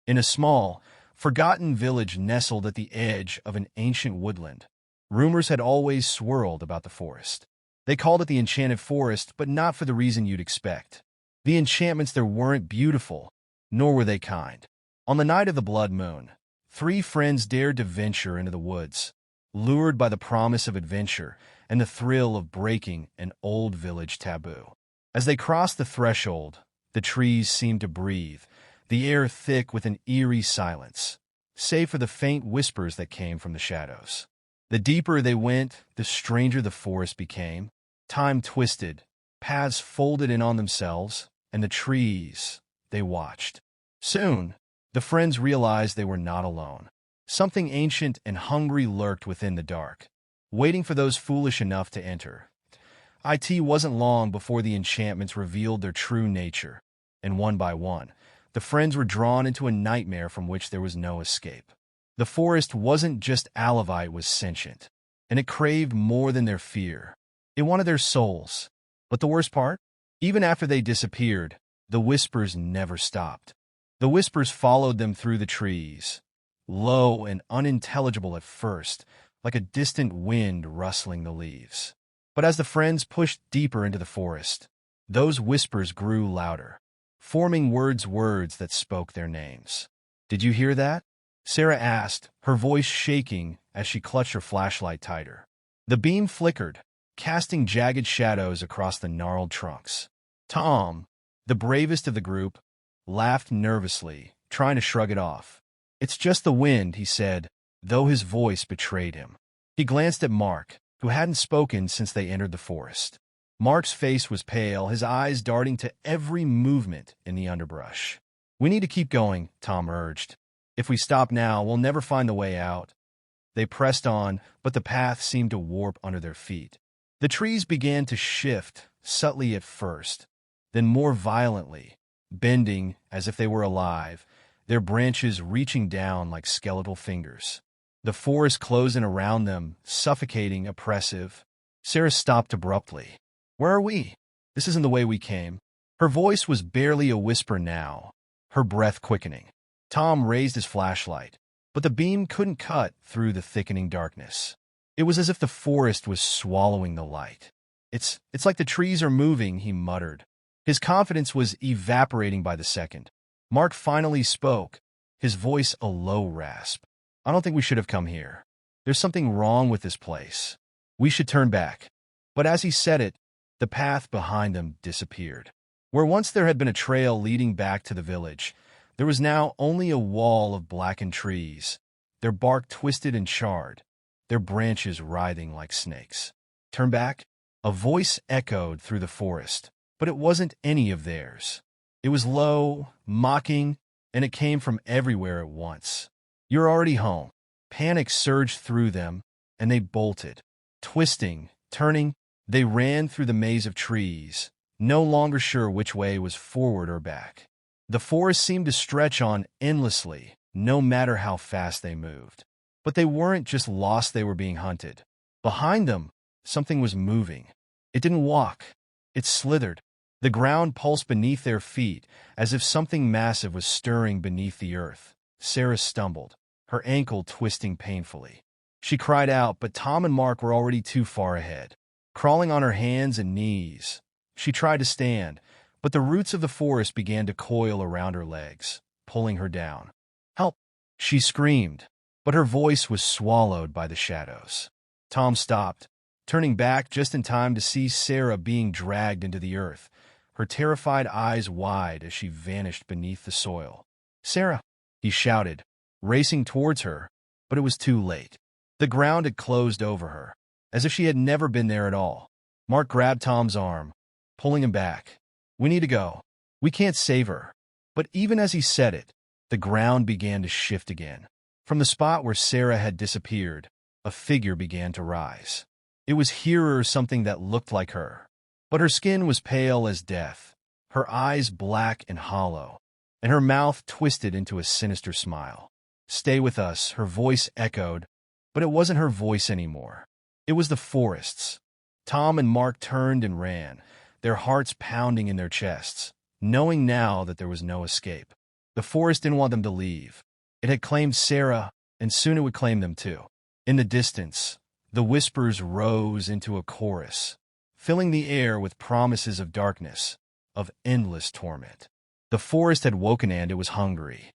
in a small, forgotten village nestled at the edge of an ancient woodland. Rumors had always swirled about the forest. They called it the Enchanted Forest, but not for the reason you'd expect. The enchantments there weren't beautiful, nor were they kind. On the night of the blood moon, three friends dared to venture into the woods, lured by the promise of adventure and the thrill of breaking an old village taboo. As they crossed the threshold, the trees seemed to breathe, the air thick with an eerie silence, save for the faint whispers that came from the shadows. The deeper they went, the stranger the forest became. Time twisted, paths folded in on themselves, and the trees, they watched. Soon, the friends realized they were not alone. Something ancient and hungry lurked within the dark, waiting for those foolish enough to enter. It wasn't long before the enchantments revealed their true nature, and one by one, the friends were drawn into a nightmare from which there was no escape. The forest wasn't just alive, it was sentient, and it craved more than their fear. It wanted their souls. But the worst part? Even after they disappeared, the whispers never stopped. The whispers followed them through the trees, low and unintelligible at first, like a distant wind rustling the leaves. But as the friends pushed deeper into the forest, those whispers grew louder, forming words that spoke their names. "Did you hear that?" Sarah asked, her voice shaking as she clutched her flashlight tighter. The beam flickered, casting jagged shadows across the gnarled trunks. Tom, the bravest of the group, laughed nervously, trying to shrug it off. "It's just the wind," he said, though his voice betrayed him. He glanced at Mark, who hadn't spoken since they entered the forest. Mark's face was pale, his eyes darting to every movement in the underbrush. "We need to keep going," Tom urged. "If we stop now, we'll never find the way out." They pressed on, but the path seemed to warp under their feet. The trees began to shift, subtly at first, then more violently, bending as if they were alive, their branches reaching down like skeletal fingers. The forest closed in around them, suffocating, oppressive. Sarah stopped abruptly. "Where are we? This isn't the way we came." Her voice was barely a whisper now, her breath quickening. Tom raised his flashlight, but the beam couldn't cut through the thickening darkness. It was as if the forest was swallowing the light. It's like the trees are moving," he muttered. His confidence was evaporating by the second. Mark finally spoke, his voice a low rasp. "I don't think we should have come here. There's something wrong with this place. We should turn back." But as he said it, the path behind them disappeared. Where once there had been a trail leading back to the village, there was now only a wall of blackened trees, their bark twisted and charred, their branches writhing like snakes. "Turn back?" A voice echoed through the forest, but it wasn't any of theirs. It was low, mocking, and it came from everywhere at once. "You're already home." Panic surged through them, and they bolted. Twisting, turning, they ran through the maze of trees, no longer sure which way was forward or back. The forest seemed to stretch on endlessly, no matter how fast they moved. But they weren't just lost, they were being hunted. Behind them, something was moving. It didn't walk. It slithered. The ground pulsed beneath their feet, as if something massive was stirring beneath the earth. Sarah stumbled, her ankle twisting painfully. She cried out, but Tom and Mark were already too far ahead. Crawling on her hands and knees, she tried to stand, but the roots of the forest began to coil around her legs, pulling her down. "Help!" she screamed, but her voice was swallowed by the shadows. Tom stopped, turning back just in time to see Sarah being dragged into the earth, her terrified eyes wide as she vanished beneath the soil. "Sarah!" he shouted, racing towards her, but it was too late. The ground had closed over her, as if she had never been there at all. Mark grabbed Tom's arm, pulling him back. "We need to go. We can't save her." But even as he said it, the ground began to shift again. From the spot where Sarah had disappeared, a figure began to rise. It was here, or something that looked like her. But her skin was pale as death, her eyes black and hollow, and her mouth twisted into a sinister smile. "Stay with us," her voice echoed, but it wasn't her voice anymore. It was the forest's. Tom and Mark turned and ran, their hearts pounding in their chests, knowing now that there was no escape. The forest didn't want them to leave. It had claimed Sarah, and soon it would claim them too. In the distance, the whispers rose into a chorus, filling the air with promises of darkness, of endless torment. The forest had woken and it was hungry.